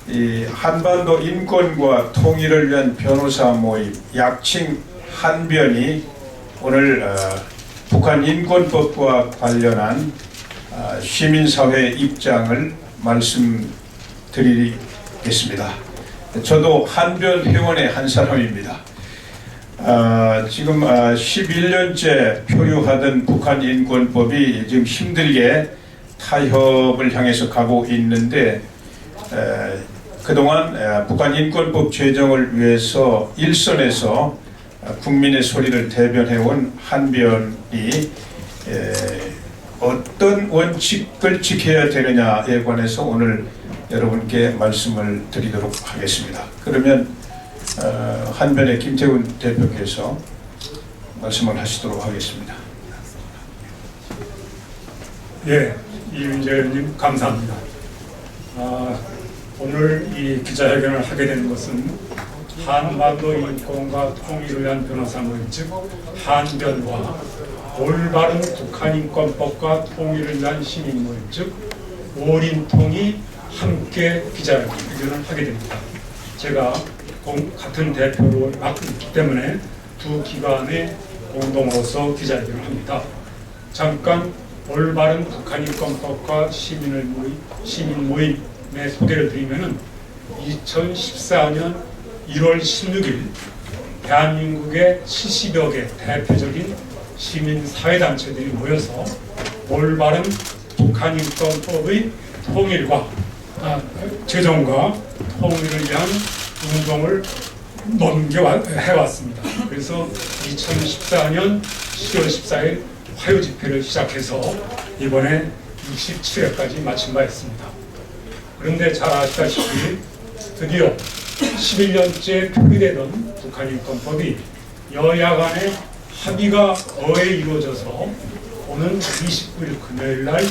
이 한반도 인권과 통일을 위한 변호사 모임 약칭 한변이 오늘 북한 인권법과 관련한 시민사회 입장을 말씀드리겠습니다. 저도 한변 회원의 한 사람입니다. 지금 11년째 표류하던 북한 인권법이 지금 힘들게 타협을 향해서 가고 있는데 그동안 북한 인권법 제정을 위해서 일선에서 국민의 소리를 대변해온 한변이 어떤 원칙을 지켜야 되느냐에 관해서 오늘 여러분께 말씀을 드리도록 하겠습니다. 그러면 한변의 김태훈 대표께서 말씀을 하시도록 하겠습니다. 예, 이윤재 의원님 감사합니다. 오늘 이 기자회견을 하게 된 것은 한반도 인권과 통일을 위한 변호사 모임 즉 한변과 올바른 북한 인권법과 통일을 위한 시민 모임 즉 오린통이 함께 기자회견을 하게 됩니다. 제가 같은 대표로 맡고 있기 때문에 두 기관의 공동으로서 기자회견을 합니다. 잠깐 올바른 북한 인권법과 시민 모임의 소개를 드리면은 2014년 1월 16일 대한민국의 70여 개 대표적인 시민사회단체들이 모여서 올바른 북한 인권법의 통일과 제정과 통일을 위한 운동을 해왔습니다. 그래서 2014년 10월 14일 화요 집회를 시작해서 이번에 67회까지 마친 바 있습니다. 그런데 잘 아시다시피 드디어 11년째 표기되던 북한 인권법이 여야 간의 합의가 거의 이루어져서 오는 29일 금요일날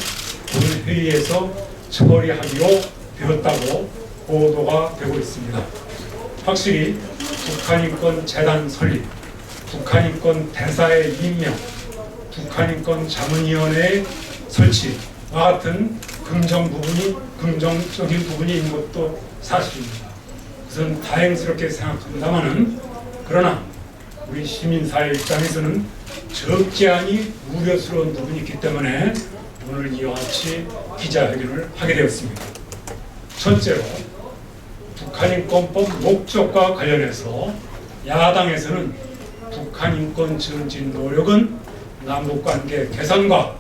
본회의에서 처리하기로 되었다고 보도가 되고 있습니다. 확실히 북한인권재단 설립, 북한인권 대사의 임명, 북한인권자문위원회의 설치와 같은 긍정적인 부분이 있는 것도 사실입니다. 우선 다행스럽게 생각합니다만은 그러나 우리 시민사회 입장에서는 적지 않이 우려스러운 부분이 있기 때문에 오늘 이와 같이 기자회견을 하게 되었습니다. 첫째로 북한인권법 목적과 관련해서 야당에서는 북한인권 증진 노력은 남북관계 개선과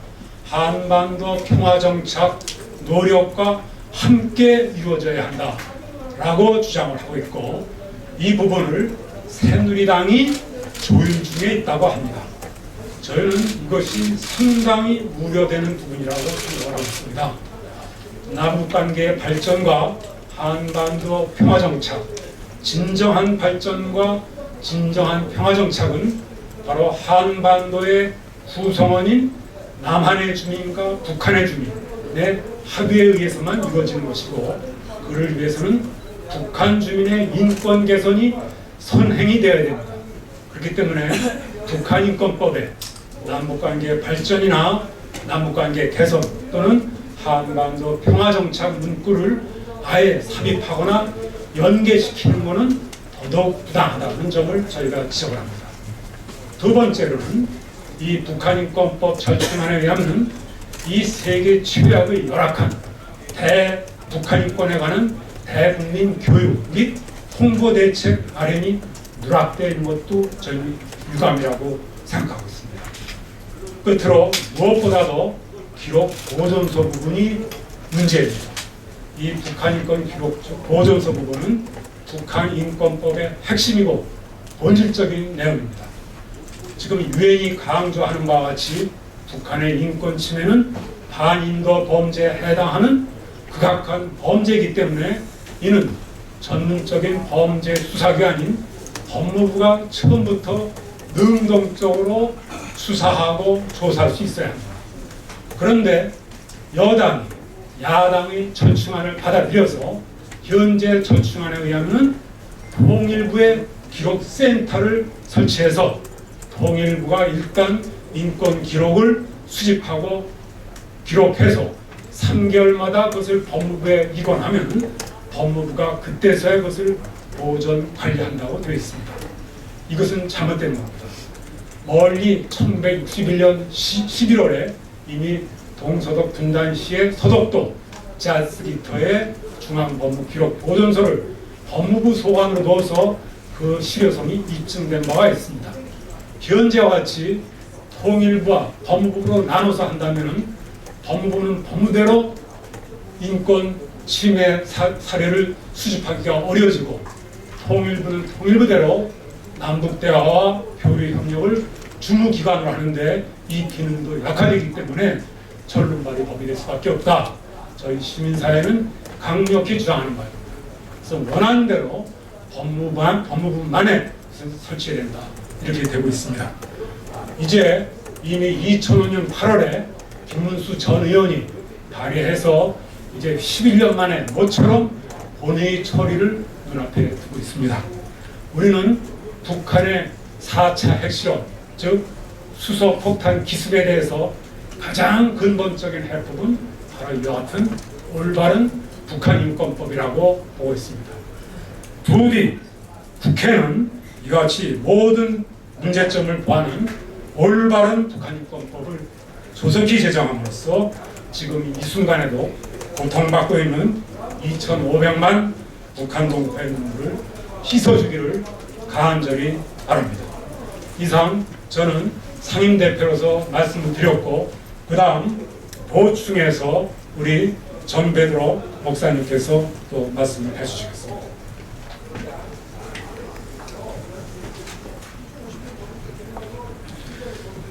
한반도 평화정착 노력과 함께 이루어져야 한다라고 주장을 하고 있고 이 부분을 새누리당이 조율 중에 있다고 합니다. 저희는 이것이 상당히 우려되는 부분이라고 생각을 하고 있습니다. 남북관계의 발전과 한반도 평화정착, 진정한 발전과 진정한 평화정착은 바로 한반도의 구성원인 남한의 주민과 북한의 주민의 합의에 의해서만 이루어지는 것이고 그를 위해서는 북한 주민의 인권 개선이 선행이 되어야 됩니다. 그렇기 때문에 북한인권법에 남북관계 발전이나 남북관계 개선 또는 한반도 평화정착 문구를 아예 삽입하거나 연계시키는 것은 더더욱 부당하다는 점을 저희가 지적을 합니다. 두 번째로는 이 북한인권법 절충안에 의하면 이 세계 최악의 열악한 북한인권에 관한 대국민 교육 및 홍보 대책 마련이 누락되어 있는 것도 저희는 유감이라고 생각하고 있습니다. 끝으로 무엇보다도 기록 보존서 부분이 문제입니다. 이 북한인권 기록 보존서 부분은 북한인권법의 핵심이고 본질적인 내용입니다. 지금 유엔이 강조하는 바와 같이 북한의 인권 침해는 반인도 범죄에 해당하는 극악한 범죄이기 때문에 이는 전문적인 범죄 수사기관인 법무부가 처음부터 능동적으로 수사하고 조사할 수 있어야 합니다. 그런데 여당이 야당의 절충안을 받아들여서 현재 절충안에 의하면 통일부의 기록센터를 설치해서 통일부가 일단 인권 기록을 수집하고 기록해서 3개월마다 그것을 법무부에 이관하면 법무부가 그때서야 그것을 보존 관리한다고 되어 있습니다. 이것은 잘못된 겁니다. 멀리 1961년 11월에 이미 동서독 분단 시의 서독도 자스리터의 중앙법무기록보존소를 법무부 소관으로 넣어서 그 실효성이 입증된 바가 있습니다. 현재와 같이 통일부와 법무부로 나눠서 한다면 법무부는 법무대로 인권 침해 사례를 수집하기가 어려워지고 통일부는 통일부대로 남북대화와 교류협력을 주무기관으로 하는데 이 기능도 약화되기 때문에 전륜발이 법이 될 수밖에 없다. 저희 시민사회는 강력히 주장하는 바입니다. 그래서 원하는 대로 법무부만에 설치해야 된다. 이렇게 되고 있습니다. 이제 이미 2005년 8월에 김문수 전 의원이 발의해서 이제 11년 만에 모처럼 본회의 처리를 눈앞에 두고 있습니다. 우리는 북한의 4차 핵실험, 즉 수소폭탄 기습에 대해서 가장 근본적인 해법은 바로 이와 같은 올바른 북한인권법이라고 보고 있습니다. 부디 국회는 이와 같이 모든 문제점을 보완한 올바른 북한인권법을 조속히 제정함으로써 지금 이 순간에도 고통받고 있는 2,500만 북한 동포의 눈물을 씻어주기를 간절히 바랍니다. 이상 저는 상임대표로서 말씀을 드렸고 그 다음 보충해서 우리 전배드로 목사님께서 또 말씀을 해주시겠습니다.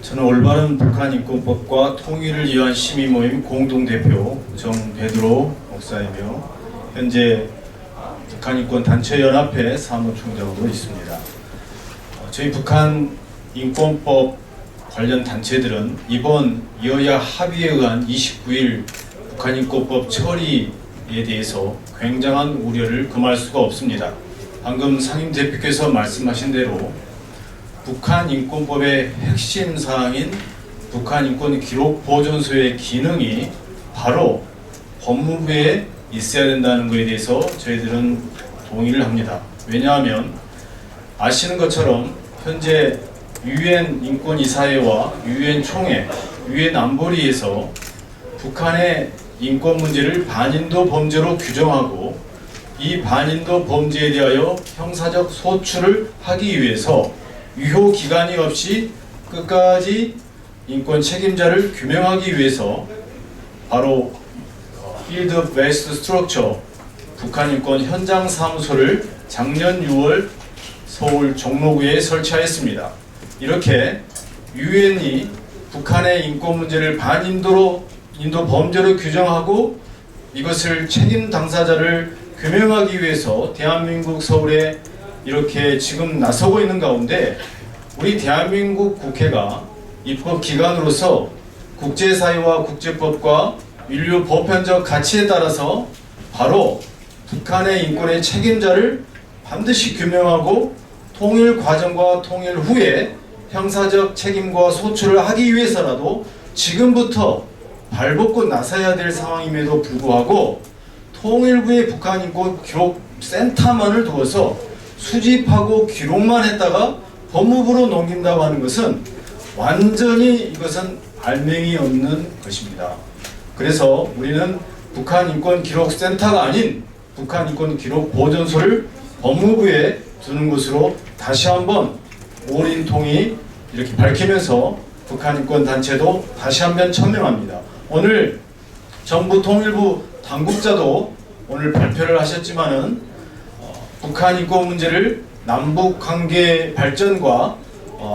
저는 올바른 북한인권법과 통일을 위한 시민모임 공동대표 정베드로 목사이며 현재 북한인권단체연합회 사무총장으로 있습니다. 저희 북한인권법 관련 단체들은 이번 여야 합의에 의한 29일 북한인권법 처리에 대해서 굉장한 우려를 금할 수가 없습니다. 방금 상임대표께서 말씀하신 대로 북한인권법의 핵심 사항인 북한인권기록보존소의 기능이 바로 법무부에 있어야 된다는 것에 대해서 저희들은 동의를 합니다. 왜냐하면 아시는 것처럼 현재 유엔 인권이사회와 유엔 총회, 유엔 안보리에서 북한의 인권 문제를 반인도 범죄로 규정하고 이 반인도 범죄에 대하여 형사적 소출을 하기 위해서 유효 기간이 없이 끝까지 인권 책임자를 규명하기 위해서 바로 Field Based Structure 북한인권 현장 사무소를 작년 6월 서울 종로구에 설치하였습니다. 이렇게 유엔이 북한의 인권 문제를 반인도 범죄로 규정하고 이것을 책임 당사자를 규명하기 위해서 대한민국 서울에 이렇게 지금 나서고 있는 가운데 우리 대한민국 국회가 입법기관으로서 국제사회와 국제법과 인류 보편적 가치에 따라서 바로 북한의 인권의 책임자를 반드시 규명하고 통일 과정과 통일 후에 형사적 책임과 소출을 하기 위해서라도 지금부터 발벗고 나서야 될 상황임에도 불구하고 통일부의 북한인권 기록센터만을 두어서 수집하고 기록만 했다가 법무부로 넘긴다고 하는 것은 완전히 이것은 알맹이 없는 것입니다. 그래서 우리는 북한인권기록센터가 아닌 북한인권기록보존소를 법무부에 두는 것으로 다시 한번 올인통이 이렇게 밝히면서 북한인권단체도 다시 한번 천명합니다. 오늘 정부 통일부 당국자도 오늘 발표를 하셨지만은 북한 인권 문제를 남북 관계 발전과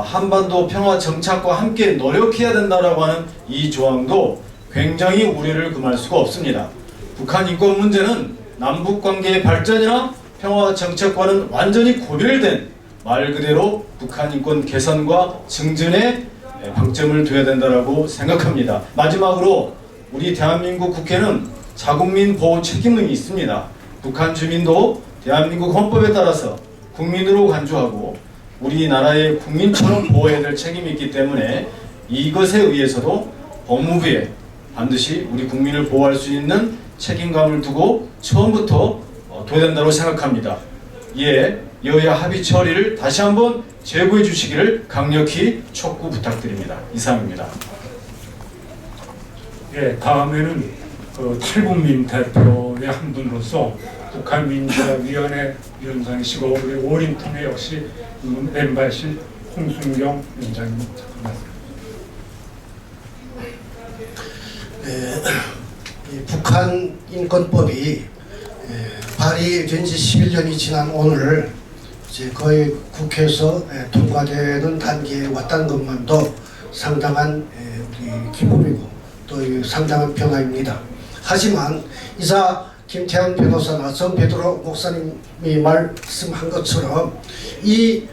한반도 평화 정착과 함께 노력해야 된다라고 하는 이 조항도 굉장히 우려를 금할 수가 없습니다. 북한 인권 문제는 남북 관계의 발전이나 평화 정착과는 완전히 고별된 말 그대로 북한 인권 개선과 증진에 방점을 둬야 된다라고 생각합니다. 마지막으로 우리 대한민국 국회는 자국민 보호 책임이 있습니다. 북한 주민도 대한민국 헌법에 따라서 국민으로 간주하고 우리나라의 국민처럼 보호해야 될 책임이 있기 때문에 이것에 의해서도 법무부에 반드시 우리 국민을 보호할 수 있는 책임감을 두고 처음부터 둬야 된다고 생각합니다. 이에 여야 합의 처리를 다시 한번 제고해 주시기를 강력히 촉구 부탁드립니다. 이상입니다. 예, 다음에는 그 탈북민 대표의 한 분으로서 북한민주화위원회 위원장이시고 우리 오린통의 역시 멤버이신 홍순경 위원장입니다. 이 북한 인권법이 발의된 지 11년이 지난 오늘 이제 거의 국회에서 통과되는 단계에 왔다는 것만도 상당한 우리 기쁨이고 또 상당한 변화입니다. 하지만 이사 김태현 변호사나 정베드로 목사님이 말씀한 것처럼 이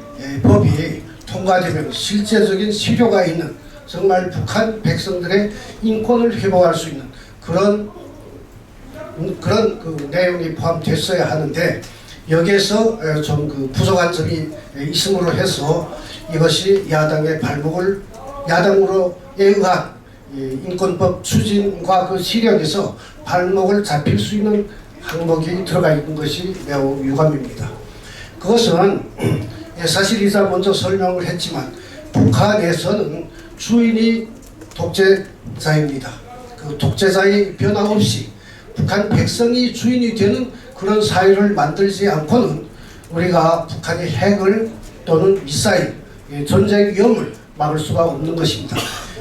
법이 통과되면 실제적인 실효가 있는 정말 북한 백성들의 인권을 회복할 수 있는 그런 그 내용이 포함됐어야 하는데 여기에서 좀 그 부족한 점이 있음으로 해서 이것이 야당으로에 의한 인권법 추진과 그 실현에서 발목을 잡힐 수 있는 항목이 들어가 있는 것이 매우 유감입니다. 그것은 사실 이사 먼저 설명을 했지만 북한에서는 주인이 독재자입니다. 그 독재자의 변함없이 북한 백성이 주인이 되는 그런 사회를 만들지 않고는 우리가 북한의 핵을 또는 미사일, 전쟁 위험을 막을 수가 없는 것입니다.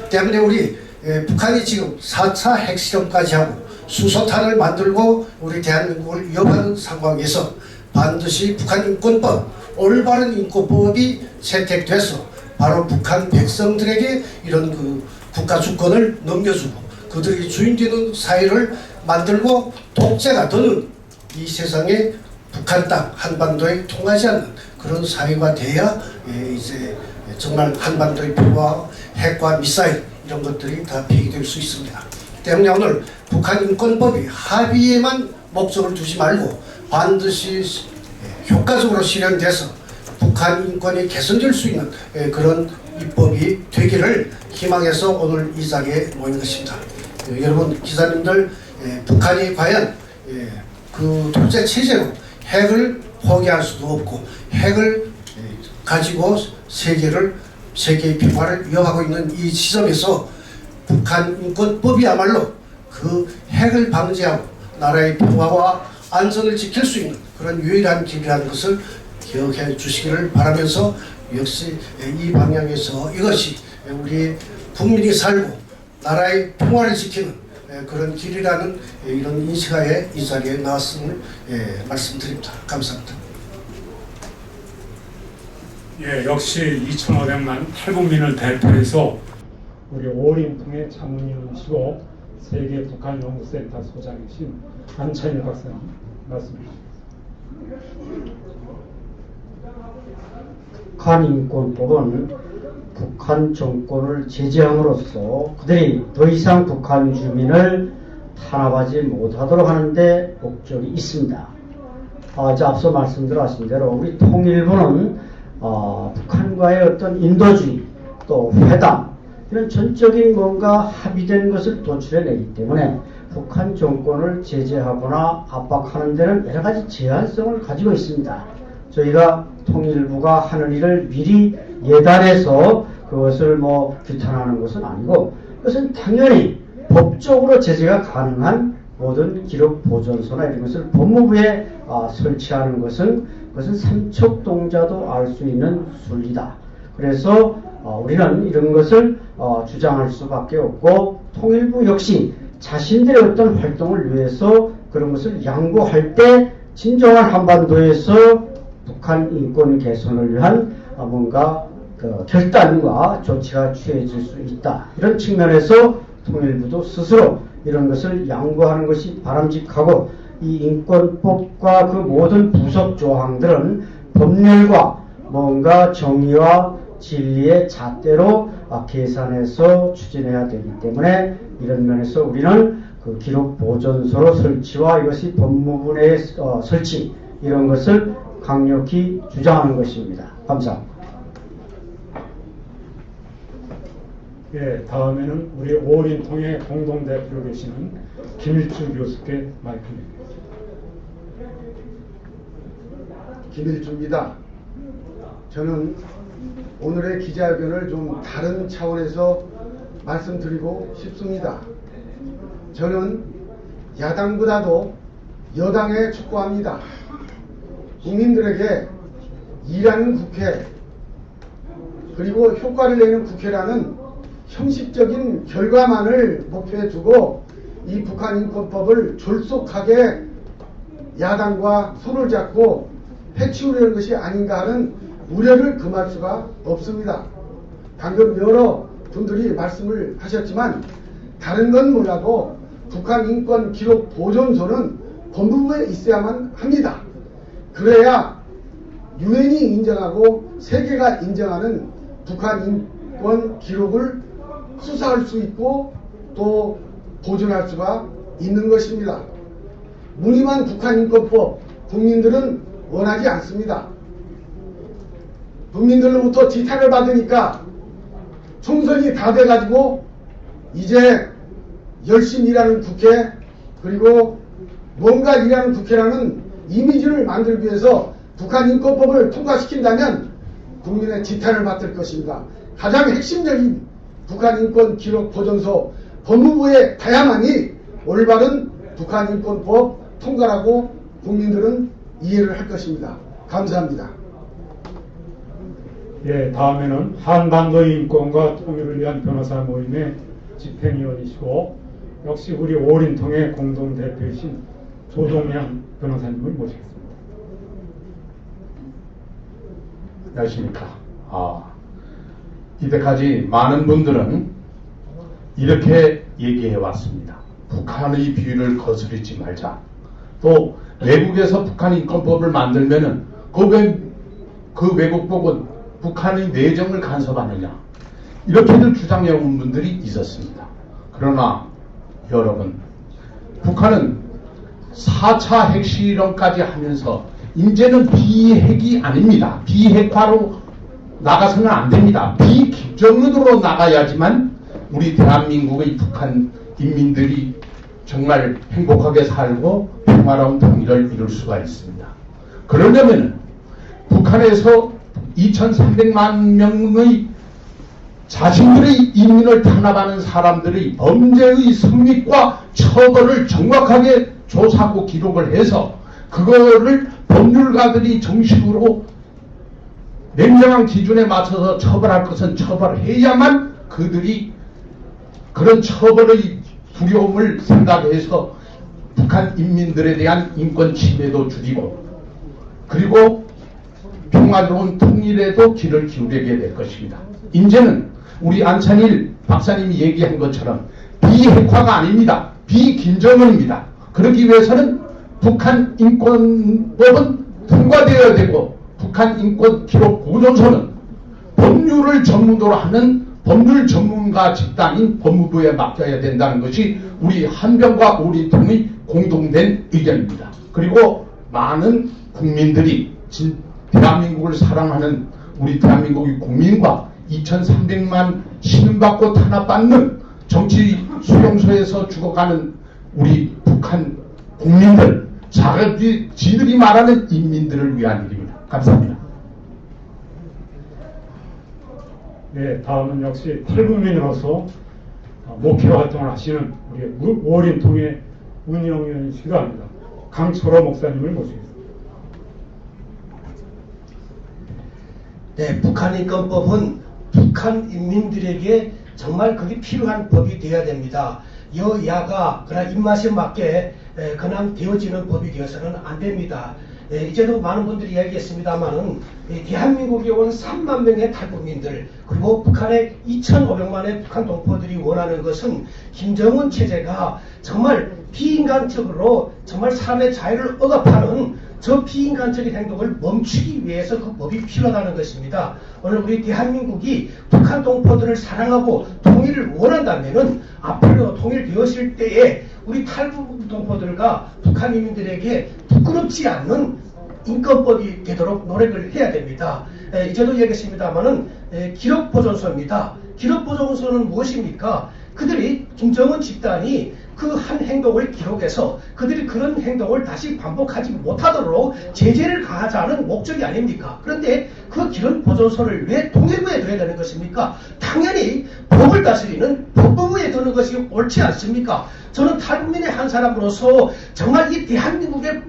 때문에 우리 북한이 지금 4차 핵실험까지 하고 수소탄을 만들고 우리 대한민국을 위협하는 상황에서 반드시 북한 인권법, 올바른 인권법이 채택돼서 바로 북한 백성들에게 이런 그 국가 주권을 넘겨주고 그들이 주인되는 사회를 만들고 독재가 더는 이 세상에 북한 땅 한반도에 통하지 않는 그런 사회가 돼야 이제 정말 한반도의 평화와 핵과 미사일 이런 것들이 다 폐기될 수 있습니다. 때문에 오늘 북한 인권법이 합의에만 목적을 두지 말고 반드시 효과적으로 실현돼서 북한 인권이 개선될 수 있는 그런 입법이 되기를 희망해서 오늘 이 자리에 모인 것입니다. 여러분 기자님들 북한이 과연 그 독재 체제로 핵을 포기할 수도 없고 핵을 가지고 세계의 평화를 위협하고 있는 이 지점에서 북한 인권법이야말로 그 핵을 방지하고 나라의 평화와 안전을 지킬 수 있는 그런 유일한 길이라는 것을 기억해 주시기를 바라면서 역시 이 방향에서 이것이 우리 국민이 살고 나라의 평화를 지키는 그런 길이라는 이런 인식하에 이 자리에 나왔음을 말씀드립니다. 감사합니다. 예, 역시 2,500만 탈북민을 대표해서 우리 오림통의 자문위원이시고 세계 북한연구센터 소장이신 안찬일 박사님 말씀 주십니다. 북한인권법은 북한 정권을 제재함으로써 그들이 더 이상 북한 주민을 탄압하지 못하도록 하는데 목적이 있습니다. 앞서 말씀드렸신 대로 우리 통일부는 북한과의 어떤 인도주의 또 회담 이런 전적인 뭔가 합의된 것을 도출해내기 때문에 북한 정권을 제재하거나 압박하는 데는 여러 가지 제한성을 가지고 있습니다. 저희가 통일부가 하는 일을 미리 예단해서 그것을 규탄하는 것은 아니고 그것은 당연히 법적으로 제재가 가능한 모든 기록 보존소나 이런 것을 법무부에 설치하는 것은 그것은 삼척동자도 알 수 있는 순리다. 그래서 우리는 이런 것을 주장할 수밖에 없고 통일부 역시 자신들의 어떤 활동을 위해서 그런 것을 양보할 때 진정한 한반도에서 북한 인권 개선을 위한 뭔가 결단과 조치가 취해질 수 있다. 이런 측면에서 통일부도 스스로 이런 것을 양보하는 것이 바람직하고 이 인권법과 그 모든 부속 조항들은 법률과 뭔가 정의와 진리의 잣대로 계산해서 추진해야 되기 때문에 이런 면에서 우리는 그 기록 보존소로 설치와 이것이 법무부 내 설치 이런 것을 강력히 주장하는 것입니다. 감사합니다. 예, 다음에는 우리 오린통의 공동대표로 계시는 김일주 교수께 마이크 드리겠습니다. 김일주입니다. 저는 오늘의 기자회견을 좀 다른 차원에서 말씀드리고 싶습니다. 저는 야당보다도 여당에 촉구합니다. 국민들에게 일하는 국회 그리고 효과를 내는 국회라는 형식적인 결과만을 목표에 두고 이 북한인권법을 졸속하게 야당과 손을 잡고 해치우려는 것이 아닌가 하는 우려를 금할 수가 없습니다. 방금 여러 분들이 말씀을 하셨지만 다른 건 몰라도 북한인권기록보존소는 법무부에 있어야만 합니다. 그래야 유엔이 인정하고 세계가 인정하는 북한인권 기록을 수사할 수 있고 또 보존할 수가 있는 것입니다. 무늬만 북한인권법 국민들은 원하지 않습니다. 국민들로부터 지탄을 받으니까 총선이 다 돼가지고 이제 열심히 일하는 국회 그리고 뭔가 일하는 국회라는 이미지를 만들기 위해서 북한인권법을 통과시킨다면 국민의 지탄을 받을 것입니다. 가장 핵심적인 북한인권기록보존소 법무부에 가야만이 올바른 북한인권법 통과라고 국민들은 이해를 할 것입니다. 감사합니다. 예, 다음에는 한반도 인권과 통일을 위한 변호사 모임의 집행위원이시고 역시 우리 오린통의 공동대표이신 조동양 변호사님을 모시겠습니다. 안녕하십니까. 이때까지 많은 분들은 이렇게 얘기해 왔습니다. 북한의 비유를 거스르지 말자. 또 외국에서 북한인권법을 만들면은 그 외국법은 북한의 내정을 간섭하느냐. 이렇게들 주장해 온 분들이 있었습니다. 그러나 여러분, 북한은 4차 핵실험까지 하면서 이제는 비핵이 아닙니다. 비핵화로 나가서는 안 됩니다. 비김정은으로 나가야지만 우리 대한민국의 북한 인민들이 정말 행복하게 살고 평화로운 통일을 이룰 수가 있습니다. 그러려면 북한에서 2300만 명의 자신들의 인민을 탄압하는 사람들의 범죄의 성립과 처벌을 정확하게 조사하고 기록을 해서 그거를 법률가들이 정식으로 냉정한 기준에 맞춰서 처벌할 것은 처벌해야만 그들이 그런 처벌의 두려움을 생각해서 북한 인민들에 대한 인권 침해도 줄이고 그리고 평화로운 통일에도 귀를 기울이게 될 것입니다. 이제는 우리 안찬일 박사님이 얘기한 것처럼 비핵화가 아닙니다. 비김정은입니다. 그러기 위해서는 북한 인권법은 통과되어야 되고 북한 인권 기록 보존소는 법률을 전문으로 하는 법률 전문가 집단인 법무부에 맡겨야 된다는 것이 우리 한병과 오린통의 공동된 의견입니다. 그리고 많은 국민들이 대한민국을 사랑하는 우리 대한민국의 국민과 2300만 신음받고 탄압받는 정치 수용소에서 죽어가는 우리 북한 국민들, 지들이 말하는 인민들을 위한 일입니다. 감사합니다. 네, 다음은 역시 탈북민으로서 목회 활동을 하시는 우리 오린통의 운영위원이시기도 합니다. 강철호 목사님을 모시겠습니다. 네, 북한인권법은 북한 인민들에게 정말 그게 필요한 법이 되어야 됩니다. 여야가 그러나 입맛에 맞게 그냥 되어지는 법이 되어서는 안 됩니다. 이제도 많은 분들이 이야기했습니다만은 대한민국에 온 3만 명의 탈북민들 그리고 북한의 2,500만의 북한 동포들이 원하는 것은 김정은 체제가 정말 비인간적으로 정말 사람의 자유를 억압하는 저 비인간적인 행동을 멈추기 위해서 그 법이 필요하다는 것입니다. 오늘 우리 대한민국이 북한 동포들을 사랑하고 통일을 원한다면은 앞으로 통일되었을 때에 우리 탈북 동포들과 북한 인민들에게 부끄럽지 않는 인권법이 되도록 노력을 해야 됩니다. 이제도 얘기했습니다만은 기록보존서입니다. 기록보존서는 무엇입니까? 그들이 김정은 집단이 그 한 행동을 기록해서 그들이 그런 행동을 다시 반복하지 못하도록 제재를 가하자는 목적이 아닙니까? 그런데 그 기록보존서를 왜 통일부에 둬야 되는 것입니까? 당연히 법을 다스리는 법무부에 두는 것이 옳지 않습니까? 저는 탈북민의 한 사람으로서 정말 이 대한민국의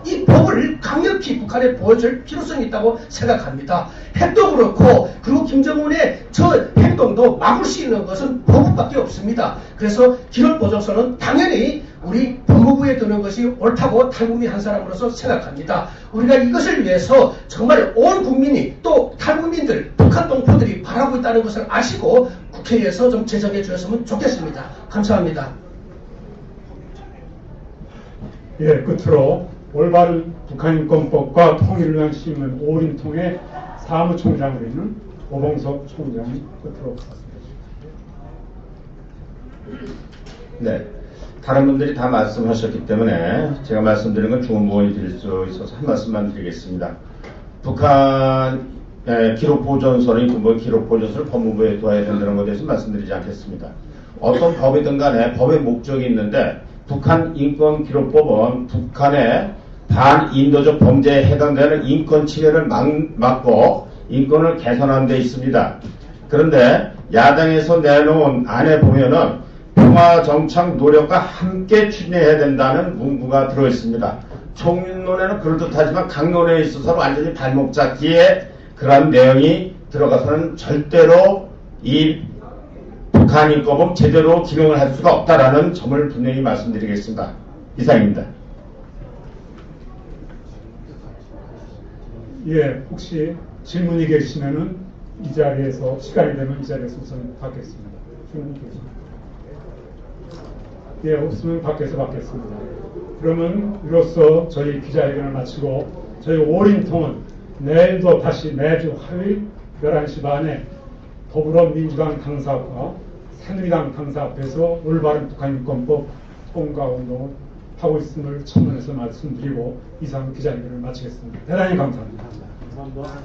이 법을 강력히 북한에 보여줄 필요성이 있다고 생각합니다. 핵도 그렇고 그리고 김정은의 저 행동도 막을 수 있는 것은 법밖에 없습니다. 그래서 기록보존서는 당연히 우리 법무부에 두는 것이 옳다고 탈북민 한 사람으로서 생각합니다. 우리가 이것을 위해서 정말 온 국민이 또 탈북민들, 북한 동포들이 바라고 있다는 것을 아시고 국회에서 좀 제정해 주셨으면 좋겠습니다. 감사합니다. 예, 끝으로 올바른 북한인권법과 통일을 위한 시민 오린통의 사무총장으로 있는 오봉석 총장이 끝으로 말씀해 주십니다. 네, 다른 분들이 다 말씀하셨기 때문에 제가 말씀드리는 건 중원부원이 드릴 수 있어서 한 말씀만 드리겠습니다. 북한 기록보존서는 인권법 기록보존서를 법무부에 둬야 된다는 것에 대해서 말씀드리지 않겠습니다. 어떤 법이든 간에 법의 목적이 있는데 북한 인권기록법은 북한의 반인도적 범죄에 해당되는 인권 침해를 막고 인권을 개선하는 데 있습니다. 그런데 야당에서 내놓은 안에 보면은 평화정착 노력과 함께 추진해야 된다는 문구가 들어있습니다. 총론에는 그럴듯하지만 강론에 있어서 완전히 발목 잡기에 그런 내용이 들어가서는 절대로 이 북한인권법 제대로 기능을 할 수가 없다라는 점을 분명히 말씀드리겠습니다. 이상입니다. 예, 혹시 질문이 계시면은 이 자리에서 시간이 되면 이 자리에서 우선 받겠습니다. 질문 계십니까? 예, 없으면 밖에서 받겠습니다. 그러면 이로써 저희 기자회견을 마치고 저희 오린통은 내일도 다시 매주 화요일 11시 반에 더불어민주당 당사과 새누리당 당사 앞에서 올바른 북한인권법 통과 운동을 하고 있음을 첨언해서 말씀드리고 이상 기자회견을 마치겠습니다. 대단히 감사합니다. 감사합니다.